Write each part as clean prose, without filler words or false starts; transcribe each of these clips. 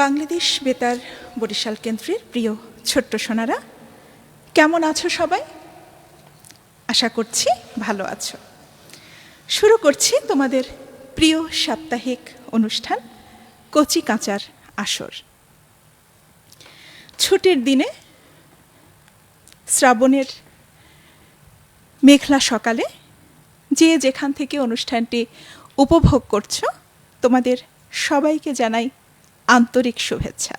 বাংলাদেশ বেতার বরিশাল কেন্দ্রের প্রিয় ছোট্ট সোনারা, কেমন আছো সবাই? আশা করছি ভালো আছো। শুরু করছি তোমাদের প্রিয় সাপ্তাহিক অনুষ্ঠান কচি কাঁচার আসর। ছুটির দিনে শ্রাবণের মেঘলা সকালে যে যেখান থেকে অনুষ্ঠানটি উপভোগ করছো, তোমাদের সবাইকে জানাই আন্তরিক শুভেচ্ছা।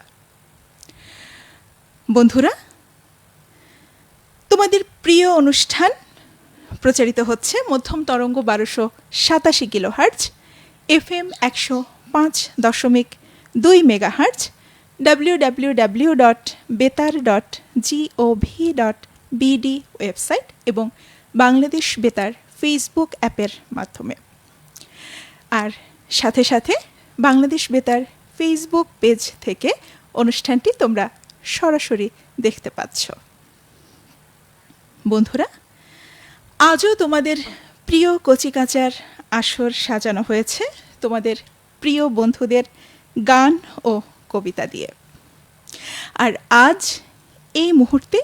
বন্ধুরা, তোমাদের প্রিয় অনুষ্ঠান প্রচারিত হচ্ছে মধ্যম তরঙ্গ 1287 kilohertz, FM 105.2 megahertz, www.betar.gov.bd website এবং বাংলাদেশ বেতার ফেসবুক অ্যাপের মাধ্যমে। আর সাথে সাথে বাংলাদেশ বেতার ফেসবুক পেজ থেকে অনুষ্ঠানটি তোমরা সরাসরি দেখতে পাচ্ছ। বন্ধুরা, আজও তোমাদের প্রিয় কচিকাঁচার আসর সাজানো হয়েছে তোমাদের প্রিয় বন্ধুদের গান ও কবিতা দিয়ে। আর আজ এই মুহূর্তে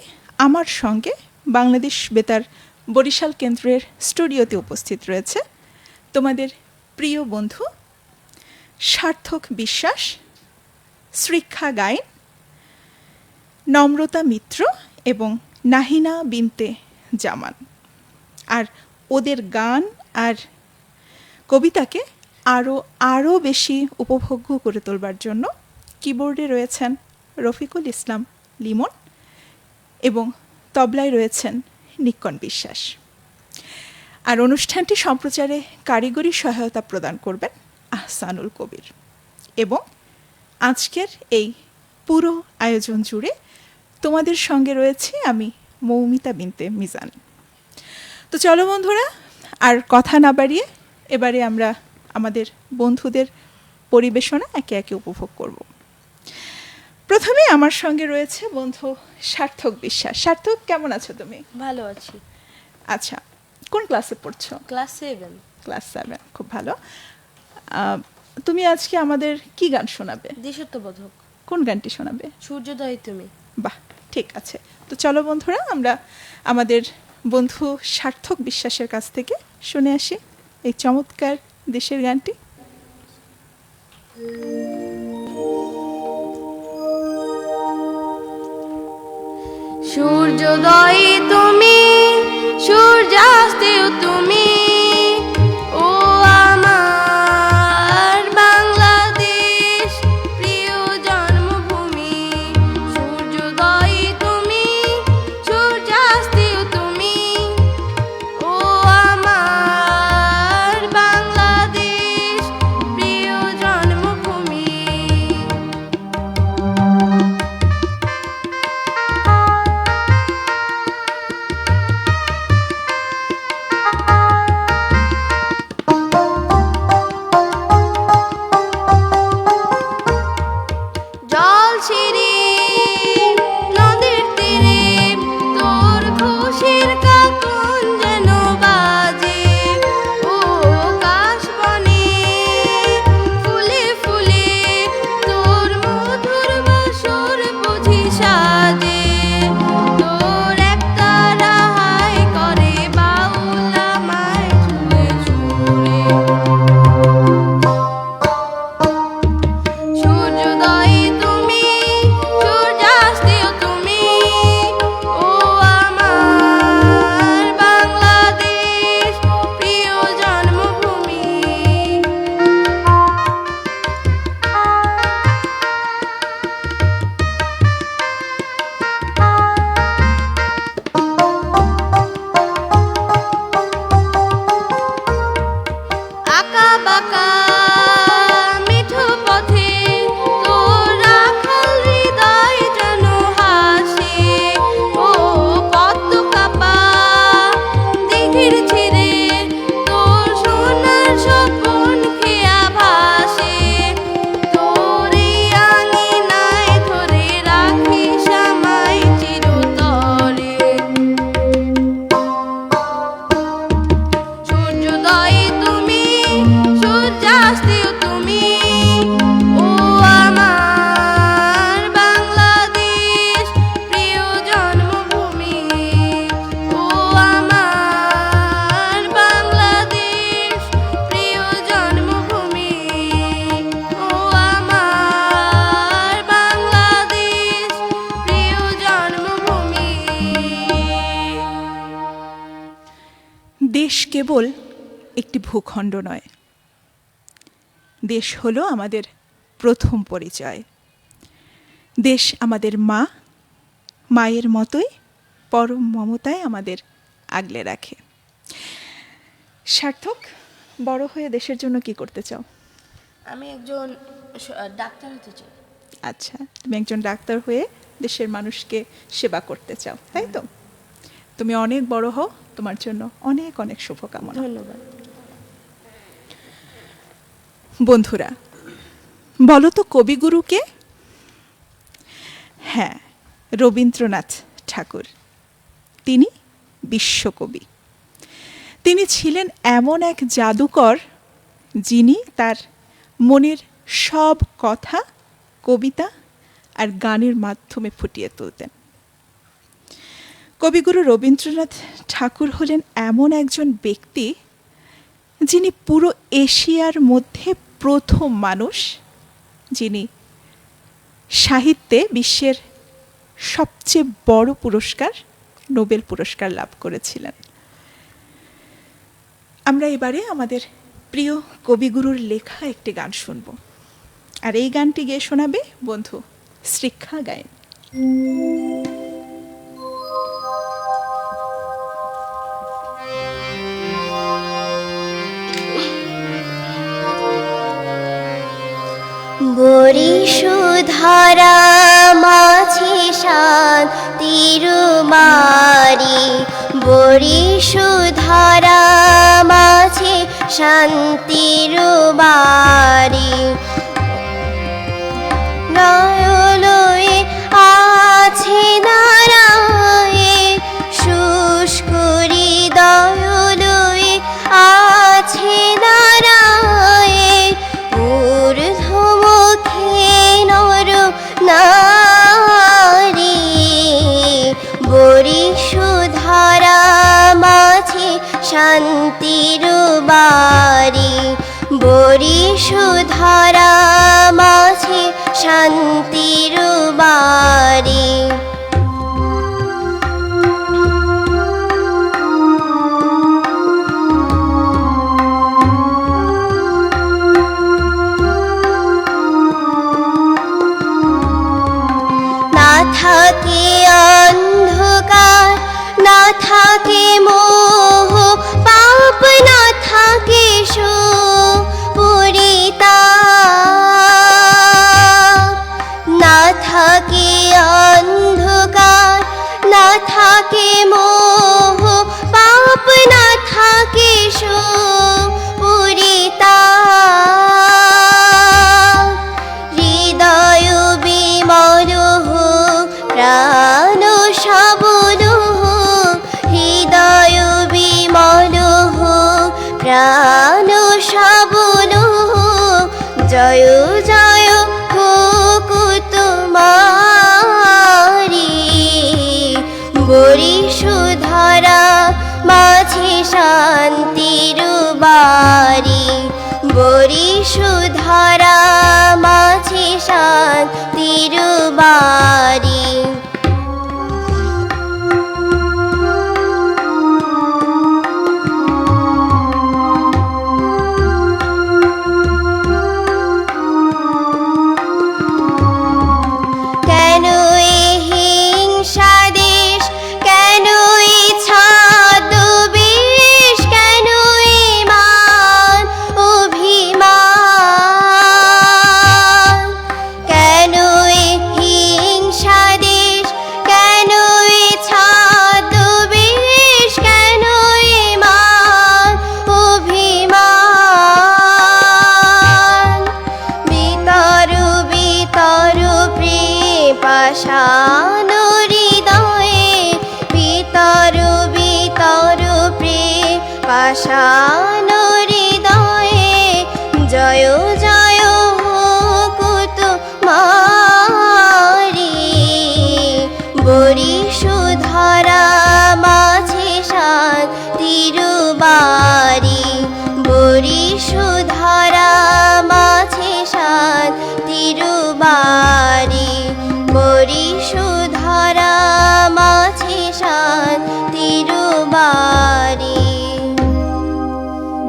আমার সঙ্গে বাংলাদেশ বেতার বরিশাল কেন্দ্রের স্টুডিওতে উপস্থিত রয়েছে তোমাদের প্রিয় বন্ধু সার্থক বিশ্বাস, শ্রীক্ষা গায়েন, নম্রতা মিত্র এবং নাহিনা বিনতে জামান। আর ওদের গান আর কবিতাকে আরও বেশি উপভোগ্য করে তোলবার জন্য কিবোর্ডে রয়েছেন রফিকুল ইসলাম লিমন এবং তবলায় রয়েছেন নিক্কন বিশ্বাস। আর অনুষ্ঠানটি সম্প্রচারে কারিগরি সহায়তা প্রদান করবেন আহসানুল কবির। এবং আজকের এই পুরো আয়োজন জুড়ে তোমাদের সঙ্গে রয়েছে আমি মৌমিতা বিনতে মিজান। তো চলো বন্ধুরা, আর কথা না বাড়িয়ে এবারে আমরা আমাদের বন্ধুদের পরিবেশনা একে একে উপভোগ করব। প্রথমে আমার সঙ্গে রয়েছে বন্ধু সার্থক বিশ্বাস। সার্থক, কেমন আছো তুমি? ভালো আছি। আচ্ছা, কোন ক্লাসে পড়ছো? ক্লাস 7। ক্লাস 7, খুব ভালো। তুমি আজকে আমাদের কি গান শোনাবে? দেশাত্মবোধক। কোন গানটি শোনাবে? সূর্যোদয় তুমি। বাহ, ঠিক আছে। তো চলো বন্ধুরা, আমরা আমাদের বন্ধু সার্থক বিশ্বাসের কাছ থেকে শুনে আসি এই চমৎকার দেশের গানটি। সূর্যোদয় তুমি, সূর্যাস্তেও তুমি, ও আমার বাংলাদেশ প্রিয় জন্মভূমি। সূর্যোদয় তুমি, সূর্যাস্তেও তুমি, ও আমার বাংলাদেশ প্রিয় জন্মভূমি। কেবল একটি ভূখণ্ড নয়, দেশ হলো আমাদের প্রথম পরিচয়। দেশ আমাদের মা, মায়ের মতোই পরম মমতায় আমাদের আগলে রাখে। সার্থক, বড় হয়ে দেশের জন্য কি করতে চাও? আমি একজন ডাক্তার হতে চাই। আচ্ছা, তুমি একজন ডাক্তার হয়ে দেশের মানুষকে সেবা করতে চাও, তাই তো? তুমি অনেক বড় হও, তোমার জন্য অনেক অনেক শুভকামনা। ধন্যবাদ। বন্ধুরা, বলো তো কবিগুরুকে? হ্যাঁ, রবীন্দ্রনাথ ঠাকুর। তিনি বিশ্বকবি। তিনি ছিলেন এমন এক জাদুকর, যিনি তার মনের সব কথা কবিতা আর গানের মাধ্যমে ফুটিয়ে তুলতেন। কবিগুরু রবীন্দ্রনাথ ঠাকুর হলেন এমন একজন ব্যক্তি, যিনি পুরো এশিয়ার মধ্যে প্রথম মানুষ যিনি সাহিত্যে বিশ্বের সবচেয়ে বড় পুরস্কার, নোবেল পুরস্কার লাভ করেছিলেন। আমরা এবারে আমাদের প্রিয় কবিগুরুর লেখা একটি গান শুনব, আর এই গানটি গেয়ে শোনাবে বন্ধু শ্রীক্ষা গায়েন। বরিশধারা মাঝি শান্তির বাড়ি, বরিশধারা মাঝি শান্তির বাড়ি। নয়নয়ে আছে নারায়ে শুষ্ক হৃদয়ে আছে নারায়ে, ঊর্ধ্বমুখে নর নারী। বরিশধারা মাঝি শান্তির বাড়ি, বরিশধারা মাঝি শান্তির বাড়ি। না থাকে অন্ধকার, না থাকে মোহ, পাপ না থাকে সুপরিতাপ। না থাকে অন্ধকার, না থাকে মোহ, পাপ না থাকে সুপরিতাপ। হৃদয় বিমল হোক, প্রাণ সবল হোক, হৃদয় বিমল হোক, প্রাণ সবল হোক। জয় জয় হোক তোমারি। বরিশধারা মাঝি শান্তির বাড়ি, বরিশধারা মাঝি শান্তির বাড়ি। কেন এ হিংসা দেশ, কেন এ ছদ্মবেশ, কেন এ মান অভিমান, কেন এ হিংসা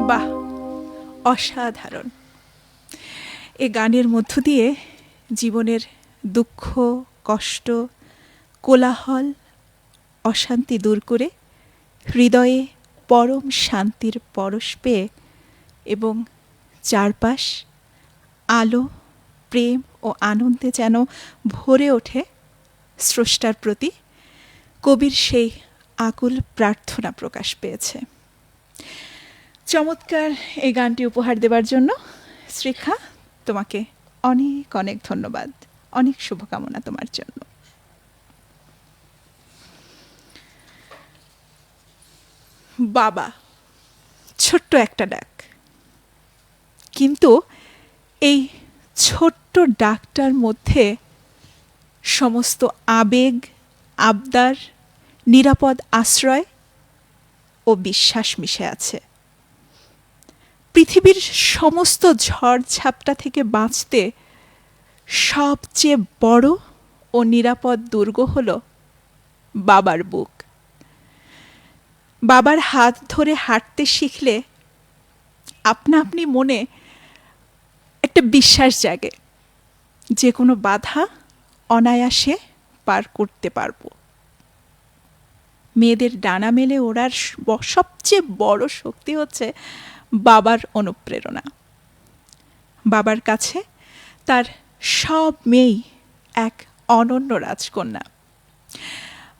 বাহ, অসাধারণ। এ গানের মধ্য দিয়ে জীবনের দুঃখ, কষ্ট, কোলাহল, অশান্তি দূর করে হৃদয়ে পরম শান্তির পরশ পেয়ে এবং চারপাশ আলো, প্রেম ও আনন্দে যেন ভরে ওঠে স্রষ্টার প্রতি কবির সেই আকুল প্রার্থনা প্রকাশ পেয়েছে। চমৎকার এই গানটি উপহার দেবার জন্য শ্রীখা, তোমাকে অনেক অনেক ধন্যবাদ, অনেক শুভকামনা তোমার জন্য। বাবা, ছোট্ট একটা ডাক, কিন্তু এই ছোট্ট ডাকটার মধ্যে সমস্ত আবেগ, আবদার, নিরাপদ আশ্রয় ও বিশ্বাস মিশে আছে। পৃথিবীর সমস্ত ঝড়ঝাপটা থেকে বাঁচতে সবচেয়ে বড় ও নিরাপদ দুর্গ হল বাবার বুক। বাবার হাত ধরে হাঁটতে শিখলে আপনা আপনি মনে একটা বিশ্বাস জাগে, যে কোনো বাধা অনায়াসে পার করতে পারবো। মেয়েদের ডানা মেলে ওড়ার সবচেয়ে বড় শক্তি হচ্ছে বাবার অনুপ্রেরণা। বাবার কাছে তার সব মেয়েই এক অনন্য রাজকন্যা।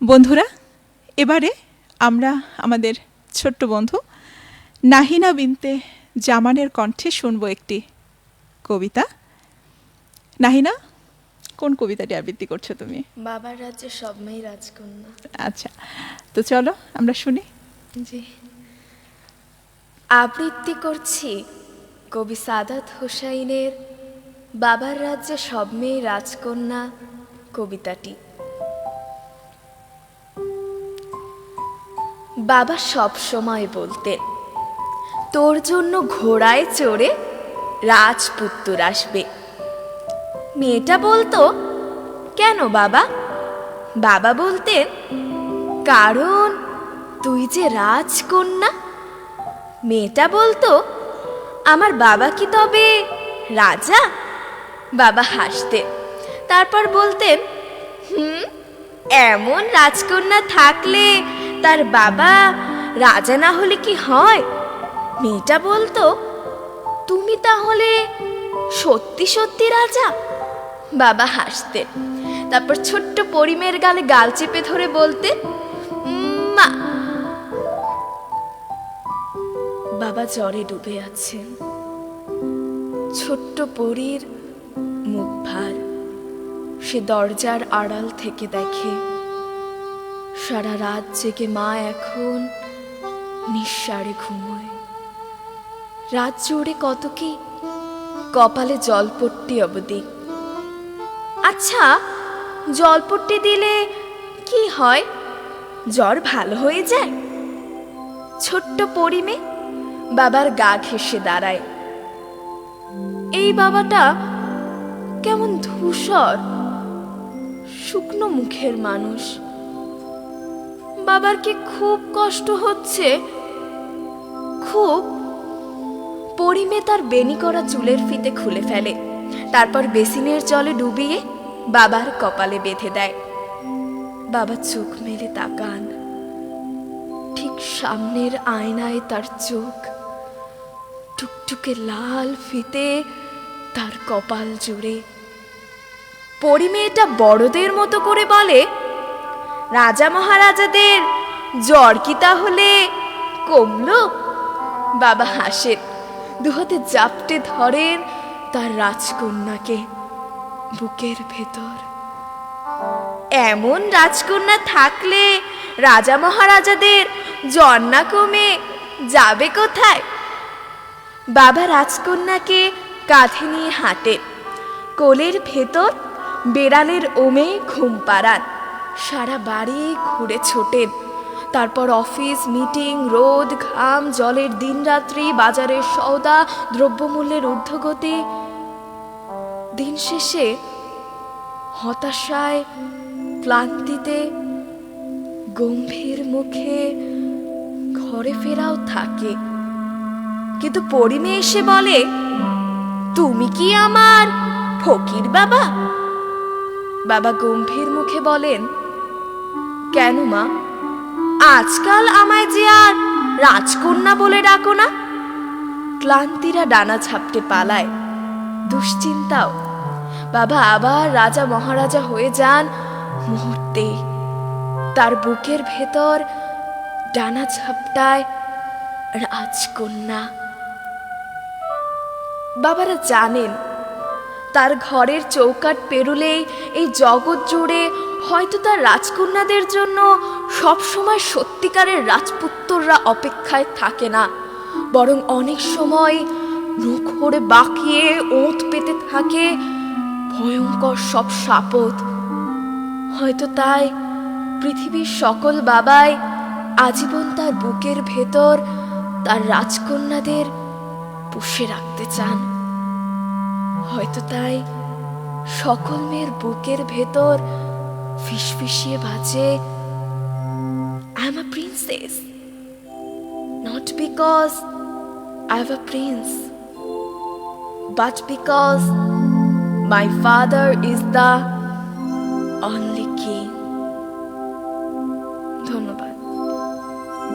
বন্ধুরা, এবারে আমরা আমাদের ছোট্ট বন্ধু নাহিনা বিনতে জামানের কণ্ঠে শুনব একটি কবিতা। নাহিনা, কোন কবিতাটি আবৃত্তি করছো তুমি? বাবার রাজ্যে সব মেয়ে রাজকন্যা। আচ্ছা, তো চলো আমরা শুনি। জি, আবৃত্তি করছি কবি সাদাত হোসাইনের বাবার রাজ্যে সব মেয়ে রাজকন্যা কবিতাটি। বাবা সব সময় বলতেন, তোর জন্য ঘোড়ায় চড়ে রাজপুত্তর আসবে। মেয়েটা বলতো, কেন বাবা? বাবা বলতেন, কারণ তুই যে রাজকন্যা। মেয়েটা বলতো, আমার বাবা কি তবে রাজা? বাবা হাসতেন, তারপর বলতেন, এমন রাজকন্যা থাকলে তার বাবা রাজা না হলে কি হয়? মেয়েটা বলতো, তুমি তাহলে সত্যি সত্যি রাজা? বাবা হাসতেন, তারপর ছোট্ট পরিমের গালে গাল চেপে ধরে বলতেন, মা। বাবা জ্বরে ডুবে আছেন। ছোট্ট পরীর মুখ ভার, সে দরজার আড়াল থেকে দেখে। সারা রাত জেগে মা এখন নিঃসাড়ে ঘুমোয়। রাত জুড়ে কত কি, কপালে জলপট্টি অবধি। আচ্ছা, জলপট্টি দিলে কি হয়? জ্বর ভালো হয়ে যায়? ছোট্ট পরিমে বাবার গা ঘেঁষে দাঁড়ায়। এই বাবাটা কেমন ধূসর, শুকনো মুখের মানুষ। বাবার কি খুব কষ্ট হচ্ছে? খুব। পরিমে তার বেনি করা চুলের ফিতে খুলে ফেলে, তারপর বেসিনের জলে ডুবিয়ে বাবার কপালে বেঁধে দেয়। বাবা চোখ মেলে তাকান, ঠিক সামনের আয়নায় তার চোখ, টুকটুকে লাল ফিতে তার কপাল জুড়ে। পরিমেয়েটা বড়দের মতো করে বলে, রাজা মহারাজাদের জ্বর কি তাহলে কমলো? বাবা হাসেন, দুহাতে জাপটে ধরেন তার রাজকন্যাকে বুকের ভেতর। এমন রাজকন্যা থাকলে রাজা মহারাজাদের জ্বর না কমে যাবে কোথায়? বাবা রাজকন্যাকে কাঁধে নিয়ে হাঁটেন, কোলের ভেতর বেড়ালের ওমে ঘুম পাড়ান। সারা বাড়ি ঘুরে ছোটেন, তারপর অফিস, মিটিং, রোদ, ঘাম, জলের দিনরাত্রি, বাজারের সওদা, দ্রব্যমূল্যের ঊর্ধ্বগতি। দিন শেষে হতাশায়, ক্লান্তিতে, গম্ভীর মুখে ঘরে ফেরাও থাকে। কিন্তু পরিমে এসে বলে, তুমি কি আমার ফকির বাবা? বাবা গম্ভীর মুখে বলেন, কেন মা, আজকাল আমায় যে আর রাজকন্যা বলে ডাকো না? ক্লান্তিরা ডানা ঝাপটে পালায়, দুশ্চিন্তাও। বাবা আবার রাজা মহারাজা হয়ে যান মুহূর্তে। তার বুকের ভেতর ডানা ঝাপটায় রাজকন্যা। বাবারা জানেন, তার ঘরের চৌকাঠ পেরুলেই এই জগৎ জুড়ে হয়তো তার রাজকন্যাদের জন্য সবসময় সত্যিকারের রাজপুত্ররা অপেক্ষায় থাকে না, বরং অনেক সময় নখরে বাঁকিয়ে ওঁত পেতে থাকে ভয়ঙ্কর সব শাপথ। হয়তো তাই পৃথিবীর সকল বাবাই আজীবন তার বুকের ভেতর তার রাজকন্যাদের পুষে রাখতে চান। হয়তো তাই সকল মেয়ের বুকের ভেতর ফিসফিসিয়ে বাজে, I am a princess, not because I have a Prince, but because my father is the only king. ধন্যবাদ।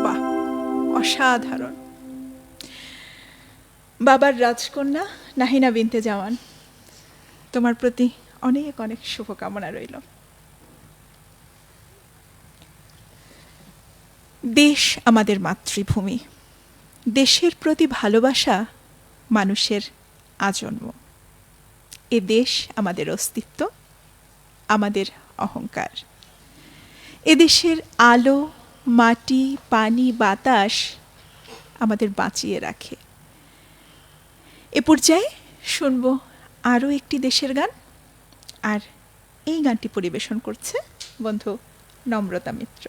বাহ, অসাধারণ। বাবার রাজকন্যা নাহিনা বিনতে জামান, তোমার প্রতি অনেক অনেক শুভকামনা রইল। দেশ আমাদের মাতৃভূমি, দেশের প্রতি ভালোবাসা মানুষের আজন্ম। এ দেশ আমাদের অস্তিত্ব, আমাদের অহংকার। এদেশের আলো, মাটি, পানি, বাতাস আমাদের বাঁচিয়ে রাখে। এ পর্যায়ে শুনব আরও একটি দেশের গান, আর এই গানটি পরিবেশন করছে বন্ধু নম্রতা মিত্র।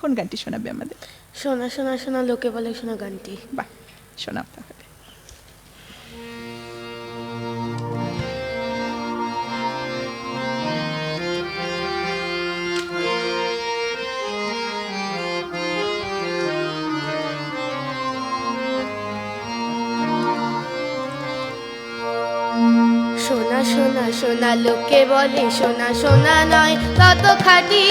কোন গানটি শোনাবে আমাদের? সোনা সোনা সোনা লোকে বলে সোনা গানটি। বাহ, শোনাও তাহলে। সোনা সোনা সোনা লোকে বলে সোনা সোনা নয় তত খাঁটি,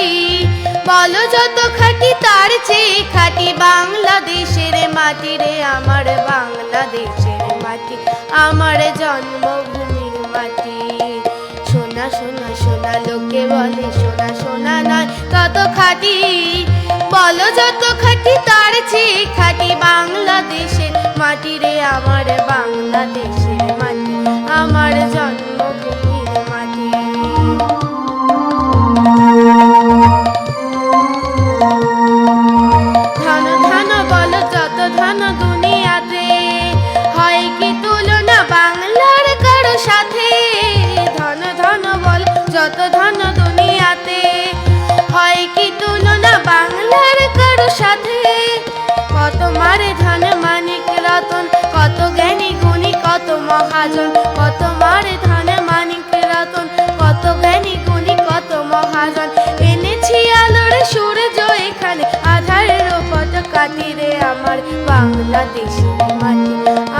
বলো যত খাঁটি তার চেয়ে খাঁটি বাংলাদেশের মাটি রে, আমার বাংলাদেশের মাটি, আমার জন্মভূমির মাটি। সোনা সোনা সোনা লোকে বলে সোনা সোনা নয় তত খাঁটি, বলো যত খাঁটি তার চেয়ে খাঁটি বাংলাদেশের মাটি রে, আমার বাংলাদেশের মাটি, আমার জন্মভূমির মাটি। ধন ধন বলো যত ধন দুনিয়াতে, হয় কি তুলনা বাংলার কারো সাথে? ধন ধন বল যত ধন দুনিয়াতে, হয় কি তুলনা বাংলার কারো সাথে? কত মারে ধন মানিক রতন, কত জ্ঞানী গুণী কত মহাজন, কত মারে ধন মানিক রতন, কত জ্ঞানী গুণী কত মহাজন। এনেছি আলোর সূর্য এখানে, আধারের পথ কাটি রে, আমার বাংলাদেশের মাটি,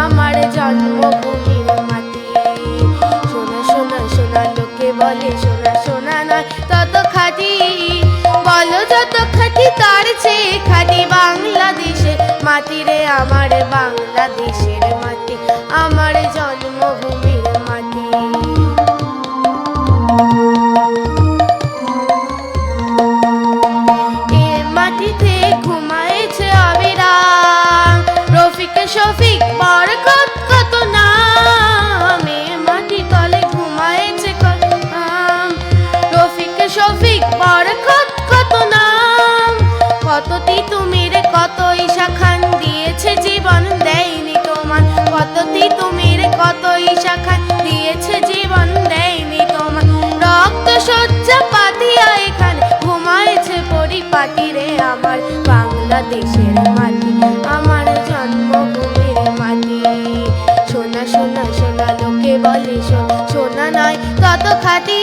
আমার জন্মভূমির মাটি। সোনা সোনা সোনা লোকে বলে সোনা সোনা নয় তত খাঁটি, বলো যত খাঁটি তার চেয়ে খাঁটি বাংলাদেশের মাটি রে, আমার বাংলাদেশের মাটি, আমার জন্মভূমির মাটি। এ মাটিতে ঘুমাইছে অবিরাম রফিক শফিক বরকত কত নাম, এ মাটি তলে ঘুমাইছে রফিক শফিক বরকত কত নাম। কত তিতুমির কত ঈশা খান দিয়েছে জীবন দেয়নি তোমার, কত তিতুমির কত ঈশা খান দিয়েছে জীবন দেয়নি তোমার। রক্ত শয্যা পাতিয়া এখানে ঘুমাইছে পরিপাটি রে, আমার বাংলাদেশের মাটি, আমার জন্মভূমির মাটি। সোনা সোনা সোনা লোকে বলে সোনা নয় তত খাঁটি,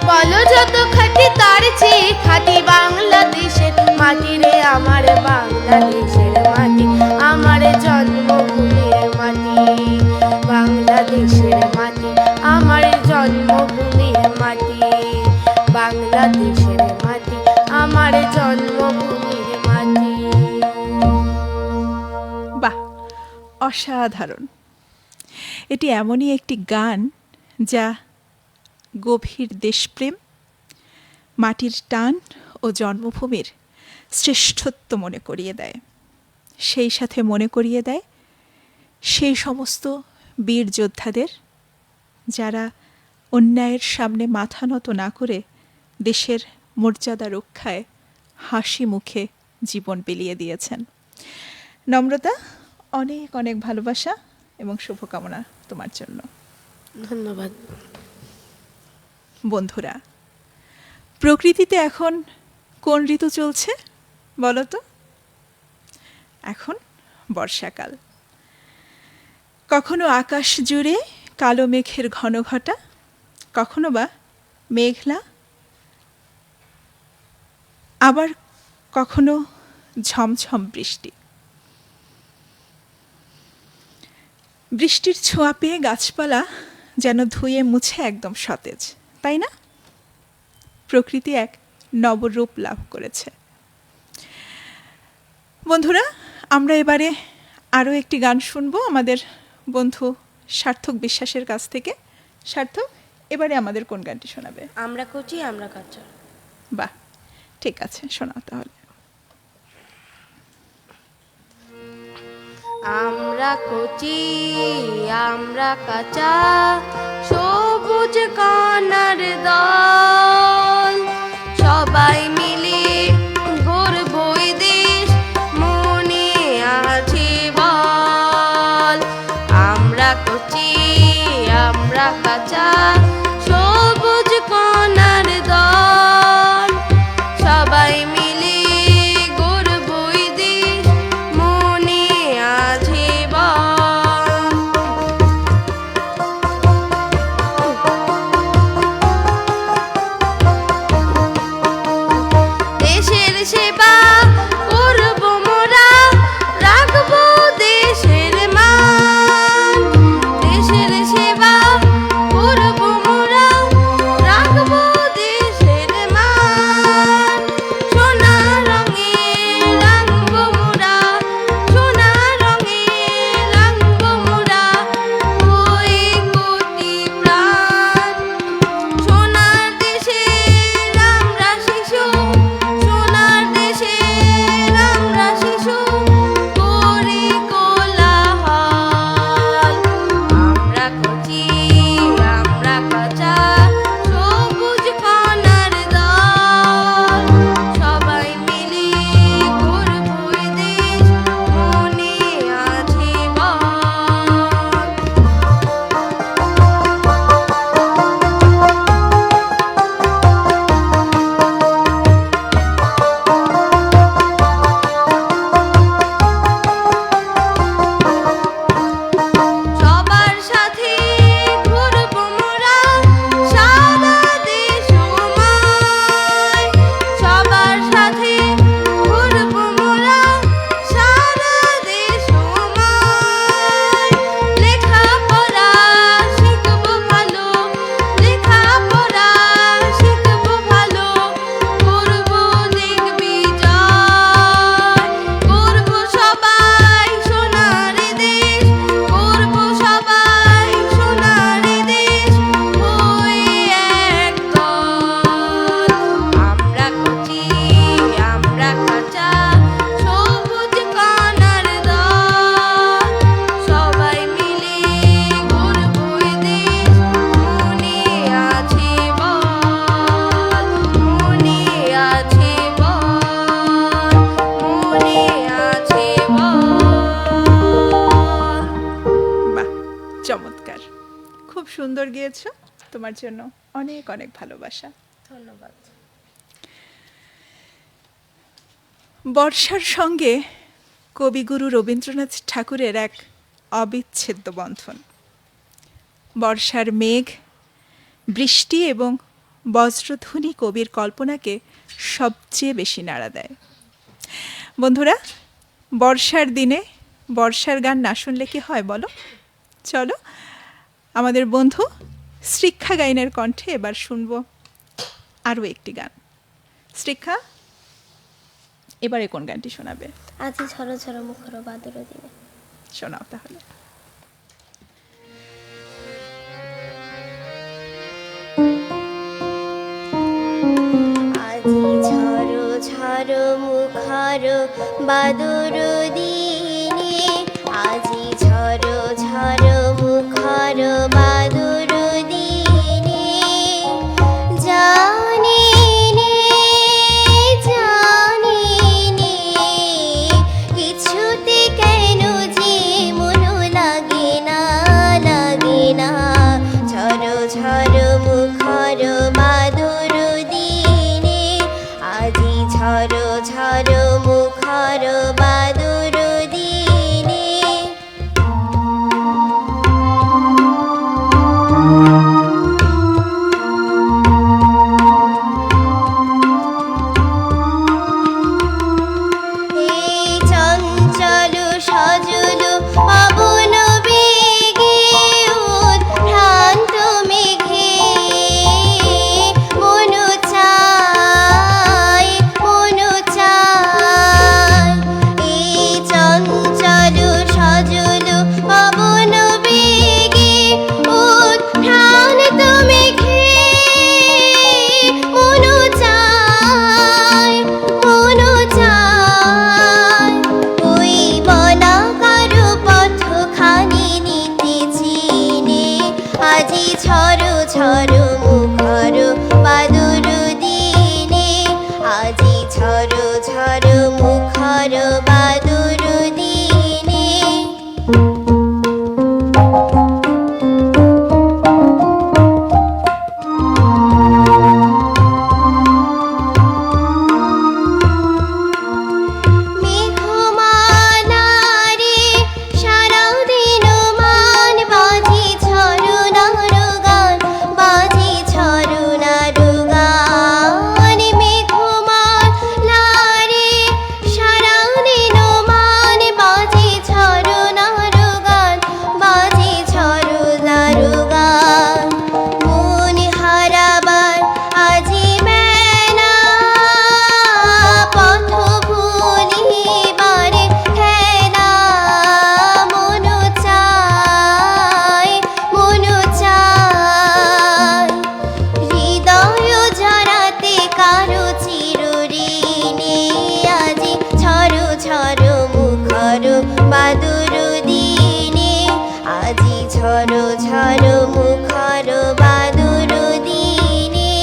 বলো যত খাঁটি তার চেয়ে খাঁটি বাংলাদেশের মাটি রে, আমার বাংলাদেশের মাটি, আমার জন্মভূমির অসাধারণ। এটি এমনই একটি গান যা গভীর দেশপ্রেম, মাটির টান ও জন্মভূমির শ্রেষ্ঠত্ব মনে করিয়ে দেয়। সেই সাথে মনে করিয়ে দেয় সেই সমস্ত বীর যোদ্ধাদের যারা অন্যায়ের সামনে মাথা নত না করে দেশের মর্যাদা রক্ষায় হাসি মুখে জীবন বিলিয়ে দিয়েছেন। নম্রতা, অনেক অনেক ভালোবাসা এবং শুভকামনা তোমার জন্য। ধন্যবাদ। বন্ধুরা, প্রকৃতিতে এখন কোন ঋতু চলছে বলো তো? এখন বর্ষাকাল। কখনো আকাশ জুড়ে কালো মেঘের ঘনঘটা, কখনো বা মেঘলা, আবার কখনো ঝমঝম বৃষ্টি। বৃষ্টির ছোঁয়া পেয়ে গাছপালা যেন ধুয়ে মুছে একদম সতেজ, তাই না? প্রকৃতি এক নবরূপ লাভ করেছে। বন্ধুরা, আমরা এবারে আরও একটি গান শুনবো আমাদের বন্ধু সার্থক বিশ্বাসের কাছ থেকে। সার্থক, এবারে আমাদের কোন গানটি শোনাবে? আমরা কচি আমরা কাঁচা। বাহ, ঠিক আছে, শোনাও তাহলে। আমরা কচি আমরা কাঁচা, সবুজ কণার দল, সবাই মিলে গড়বই দেশ, মনে আছে বল। আমরা কচি আমরা কাঁচা, সবুজ কণার দল, সবাই মিলে গড়বই দেশ, মনে আছে বল। দেশের সেবা করব মোরা, রাখবো দেশের মান। দেশের সেবা করব মোরা, রাখবো দেশের মান। সোনা রঙে রাঙবো মোরা, সোনা রঙে রাঙবো মোরা, ওই কোটি প্রাণ। সোনার দেশে আমরা শিশু, সোনার দেশে আমরা শিশু, করি কোলাহল। আমরা কচি আমরা কাঁচা, সবুজ কণার দল, সবাই মিলে গড়বই দেশ, মনে আছে বল। সবার সাথে ঘুরবো মোরা, সারা দেশময়। সবার সাথে ঘুরবো মোরা, সারা দেশময়। লেখাপড়া শিখবো ভালো, লেখাপড়া শিখবো ভালো, করবো দেখবি জয়। করবো সবাই সোনার দেশ, করবো সবাই সোনার দেশ, ওই এক দল। আমরা কচি আমরা কাঁচা, সবুজ কণার দল, সবাই মিলে গড়বই দেশ, মনে আছে বল। মনে আছে বল, মনে আছে বল। বাহ, চমৎকার, খুব সুন্দর গেয়েছো। তোমার জন্য অনেক অনেক ভালোবাসা। ধন্যবাদ। বর্ষার সঙ্গে কবিগুরু রবীন্দ্রনাথ ঠাকুরের এক অবিচ্ছেদ্য বন্ধন। বর্ষার মেঘ, বৃষ্টি এবং বজ্রধ্বনি কবির কল্পনাকে সবচেয়ে বেশি নাড়া দেয়। বন্ধুরা, বর্ষার দিনে বর্ষার গান না শুনলে কি হয় বলো? চলো আমাদের বন্ধু শ্রীক্ষা গাইনের কণ্ঠে এবার শুনবো আরও একটি গান। শ্রীক্ষা, এবারে কোন গানটি শোনাবে? আজি ঝড় ঝড় মুখর বাদর দিনে। শোনাও তাহলে। আজি ঝড়ো ঝড়ো মুখর বাদুর দিনে, আজি ঝড়ো ঝড়ো মুখর বাদুর দিনে, জানি নে জানি নে কিছুতে কেন যে মন লাগে না লাগে না, ঝড়ো ঝড়ো মুখর বাদুর দিনে, আজি ঝড়ো ঝড়ো মুখর বাদুর দিনে। এই চঞ্চল সজল পবন বেগে উদ্ভ্রান্ত মেঘে, মন চায় মন চায়। এই চঞ্চল সজল পবন বেগে উদ্ভ্রান্ত মেঘে, মন চায় মন চায়। ওই বলাকার পথখানি নিতেছি নে, আজি ঝড়ো ঝড়ো মুখর বাদুর দিনে, আজি ঝড়ো ঝড়ো মুখর বাদুর দিনে। মেঘমালারে সারাদিন মান বাজি ঝরনার গান, বাজি ঝরনার গান। মেঘমালারে সারাদিন মান বাজি ঝরনার গান, বাজি ঝরনার গান। মন হারাবার আজি মেলা, পথ ভুলিবারে খেলা, মন চায় মন চায়। হৃদয় জড়াতে কারো চিরঋণে, আজি ঝড়ো ঝড়ো মুখর বাদুর দিনে, আজি ঝড়ো ঝড়ো মুখর বাদুর দিনে।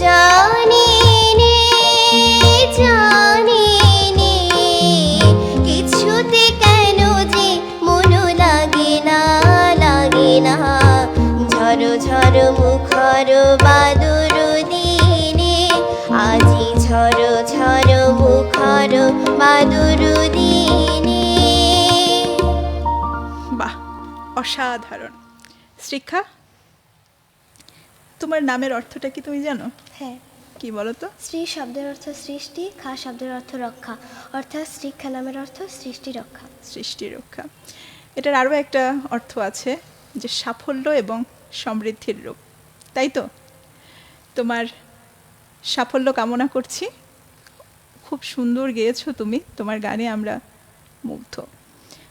জানি নে জানি নে কিছুতে কেন যে মন লাগে না লাগে না, ঝড়ো ঝড়ো মুখর বাদুর দিনে, আজি ঝড়ো ঝড়ো মুখর বাদুর দিনে। বাহ, অসাধারণ। শ্রীক্ষা, তোমার নামের অর্থটা কি তুমি জানো? হ্যাঁ, কি বলো তো? শ্রী শব্দের অর্থ সৃষ্টি, খা শব্দের অর্থ রক্ষা, অর্থাৎ শ্রীক্ষা নামের অর্থ সৃষ্টি রক্ষা। সৃষ্টি রক্ষা। এটার আরও একটা অর্থ আছে, যে সাফল্য এবং সমৃদ্ধির রূপ, তাই তো? তোমার সাফল্য কামনা করছি। খুব সুন্দর গেয়েছো তুমি, তোমার গানে আমরা মুগ্ধ।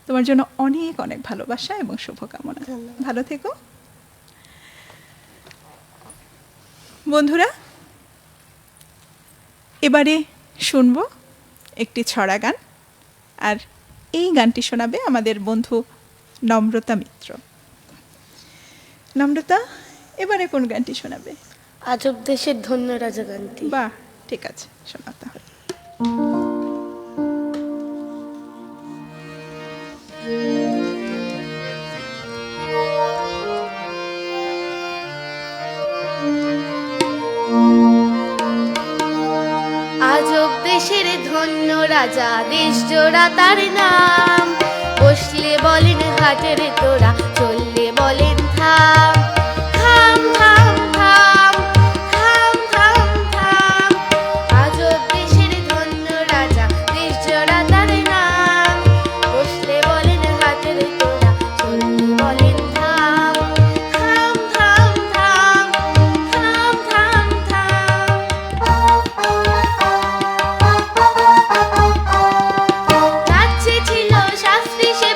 তোমার জন্য অনেক অনেক ভালোবাসা এবং শুভকামনা। ধন্যবাদ। ভালো থেকো। বন্ধুরা, এবারে শুনবো একটি ছড়া গান, আর এই গানটি শোনাবে আমাদের বন্ধু নম্রতা মিত্র। নম্রতা, এবারে কোন গানটি শোনাবে? আজব দেশের ধন্য রাজা গানটি। বাহ, ঠিক আছে, শোনা তাহলে। আজব দেশের ধন্য রাজা, দেশ জোড়া তার নাম। বসলে বলেন হাটের তোরা, চললে বলেন থাম। থাম থাম থাম থাম থাম থাম। আজব দেশের ধন্য রাজা, দেশ জোড়া তার নাম। বসলে বলেন হাটের তোরা, চললে বলেন থাম। থাম থাম থাম থাম থাম থাম। রাজ্যে ছিল শাস্ত্রী সে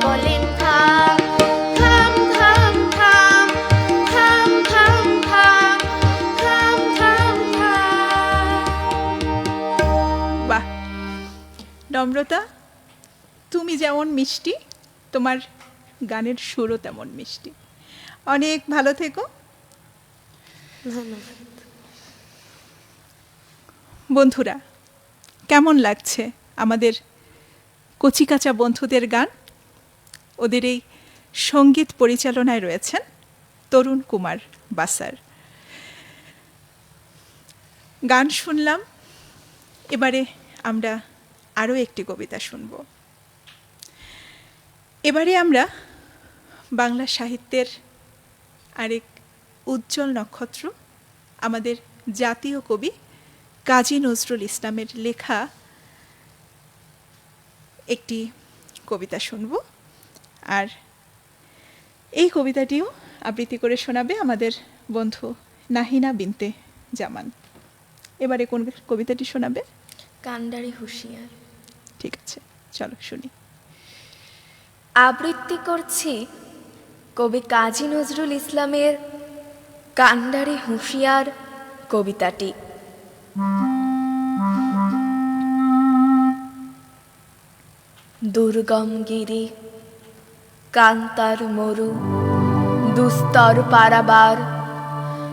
বলেন থাম থাম থাম থাম থাম থাম থাম থাম থাম থাম। বাহ, নম্রতা, তুমি যেমন মিষ্টি, তোমার গানের সুরও তেমন মিষ্টি। অনেক ভালো থেকো। ধন্যবাদ। বন্ধুরা, কেমন লাগছে আমাদের কচিকাঁচা বন্ধুদের গান? ওদের এই সঙ্গীত পরিচালনায় রয়েছেন তরুণ কুমার বাসার। গান শুনলাম, এবারে আমরা আরও একটি কবিতা শুনব। এবারে আমরা বাংলা সাহিত্যের আরেক উজ্জ্বল নক্ষত্র, আমাদের জাতীয় কবি কাজী নজরুল ইসলামের লেখা একটি কবিতা শুনব। আর এই কবিতাটিও আবৃত্তি করে শোনাবে আমাদের বন্ধু নাহিনা বিনতে জামান। এবারে কোন কবিতাটি শোনাবে? কান্ডারি হুঁশিয়ার। ঠিক আছে, চলো শুনি। আবৃত্তি করছি কবি কাজী নজরুল ইসলামের কান্ডারি হুঁশিয়ার কবিতাটি। দুর্গম গিরি, কান্তার মরু, দুস্তর পারাবার,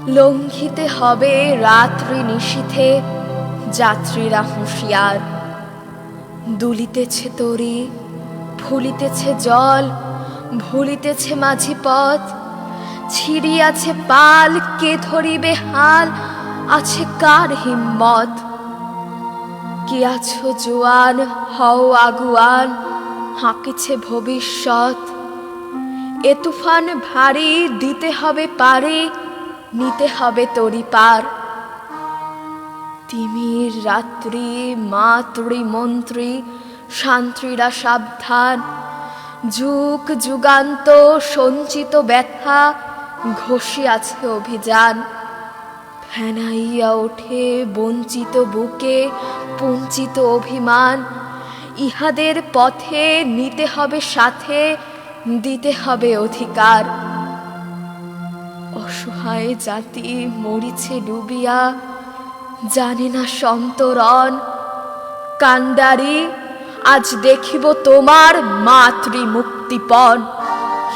লঙ্ঘিতে হবে রাত্রি নিশীথে, যাত্রীরা হুঁশিয়ার। দুলিতেছে তরি, ফুলিতেছে জল, ভুলিতেছে মাঝি পথ, ছিড়িয়াছে পাল, কে ধরিবে হাল, আছে কার হিম্মত। কি আছো জোয়ান, হও আগুয়ান, হাঁকিছে ভবিষ্যৎ। এ তুফান ভারী, দিতে হবে পারে, নিতে হবে তরি পার। তিমির রাত্রি, মাতৃ মন্ত্রী, শান্ত্রীরা সাবধান। যুগ যুগান্ত সঞ্চিত ব্যথা, ঘষিয়াছে অভিযান। ফেনাইয়া ওঠে বঞ্চিত বুকে, বঞ্চিত অভিমান। ইহাদের পথে নিতে হবে সাথে, দিতে হবে অধিকার। অসহায় জাতি মরিছে ডুবিয়া, জানে না সন্তরণ। কান্ডারি, আজ দেখিব তোমার মাতৃ মুক্তিপণ।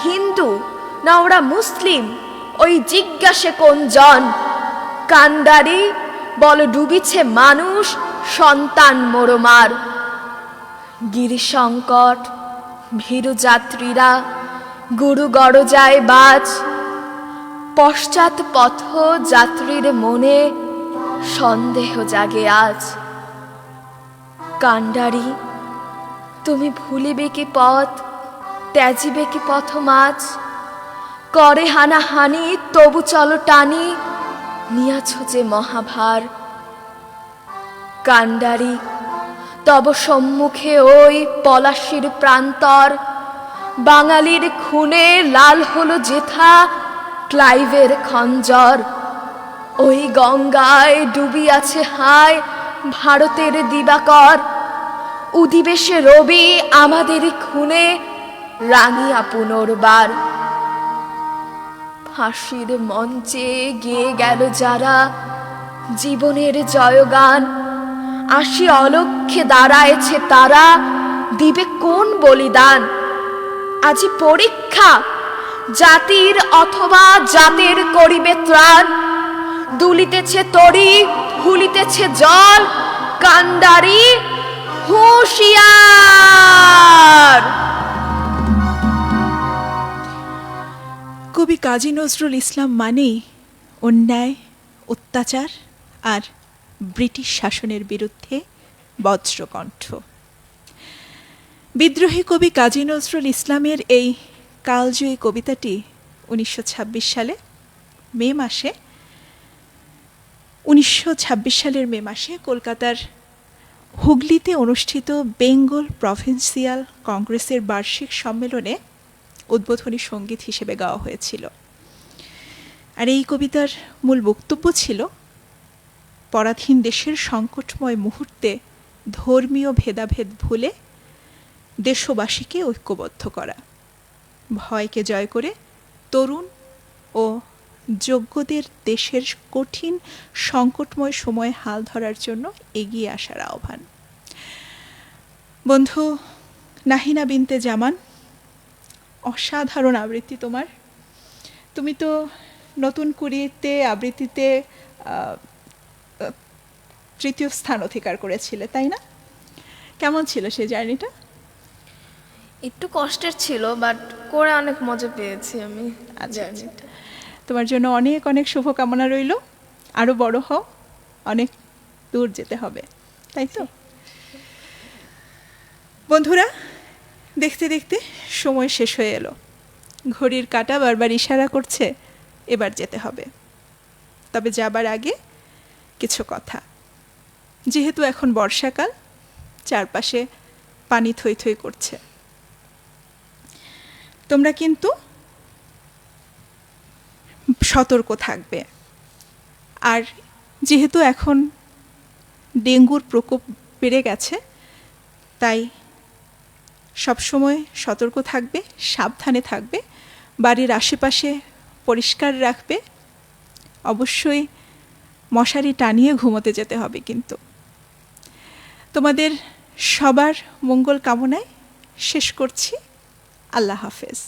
হিন্দু না ওরা মুসলিম, ওই জিজ্ঞাসে কোন জন? কান্ডারি, বল ডুবিছে মানুষ, সন্তান মোরমার। গিরিসংকট, ভীরু যাত্রীরা, গুরু গড়জায় বাজ। পশ্চাৎ পথ যাত্রীর মনে, সন্দেহ জাগে আজ। কান্ডারি, তুমি ভুলিবে কি পথ, ত্যাজিবে কি পথ মাঝ? করে হানাহানি, তবু চলো টানি, নিয়াছ যে মহাভার। কান্ডারি, তব সম্মুখে ওই পলাশির প্রান্তর, বাঙালির খুনে লাল হলো যেথা ক্লাইভের খঞ্জর। ওই গঙ্গায় ডুবিয়াছে হায় ভারতের দিবাকর। উদিবে সে রবি আমাদের খুনে, রাঙিয়া পুনর্বার। ফাঁসির মঞ্চে গেয়ে গেল যারা জীবনের জয়গান, আসি অলক্ষ্যে দাঁড়ায়েছে তারা, দিবে কোন বলিদান? আজি পরীক্ষা, জাতির অথবা জাতের করিবে ত্রাণ। দুলিতেছে তরি, ফুলিতেছে জল, কান্ডারি হুঁশিয়ার। কবি কাজী নজরুল ইসলাম মানেই অন্যায়, অত্যাচার আর ব্রিটিশ শাসনের বিরুদ্ধে বজ্রকণ্ঠ। বিদ্রোহী কবি কাজী নজরুল ইসলামের এই কালজয়ী কবিতাটি 1926 সালের মে মাসে কলকাতার হুগলিতে অনুষ্ঠিত বেঙ্গল প্রভিন্সিয়াল কংগ্রেসের বার্ষিক সম্মেলনে উদ্বোধনী সঙ্গীত হিসেবে গাওয়া হয়েছিল। আর এই কবিতার মূল বক্তব্য ছিল পরাধীন দেশের সংকটময় মুহূর্তে ধর্মীয় ভেদাভেদ ভুলে দেশবাসীকে ঐক্যবদ্ধ করা, ভয়কে জয় করে তরুণ ও যোগ্যদের দেশের কঠিন সংকটময় সময়ে হাল ধরার জন্য এগিয়ে আসার আহ্বান। বন্ধু নাহিনা বিনতে জামান, অসাধারণ আবৃত্তি তোমার। তুমি তো নতুন কুড়িতে আবৃত্তিতে তৃতীয় স্থান অধিকার করেছিলে, তাই না? কেমন ছিল সেই জার্নিটা? একটু কষ্টের ছিল, বাট করে অনেক মজা পেয়েছি আমি জার্নিটা। তোমার জন্য অনেক অনেক শুভকামনা রইল। আরও বড় হও, অনেক দূর যেতে হবে, তাই তো? বন্ধুরা, দেখতে দেখতে সময় শেষ হয়ে এলো। ঘড়ির কাঁটা বারবার ইশারা করছে এবার যেতে হবে। তবে যাবার আগে কিছু কথা। যেহেতু এখন বর্ষাকাল, চারপাশে পানি থই থই করছে, তোমরা কিন্তু সতর্ক থাকবে। আর যেহেতু এখন ডেঙ্গুর প্রকোপ বেড়ে গেছে, তাই সবসময় সতর্ক থাকবে, সাবধানে থাকবে, বাড়ির আশেপাশে পরিষ্কার রাখবে। অবশ্যই মশারি টানিয়ে ঘুমোতে যেতে হবে কিন্তু। তোমাদের সবার মঙ্গল কামনায় শেষ করছি। আল্লাহ হাফেজ।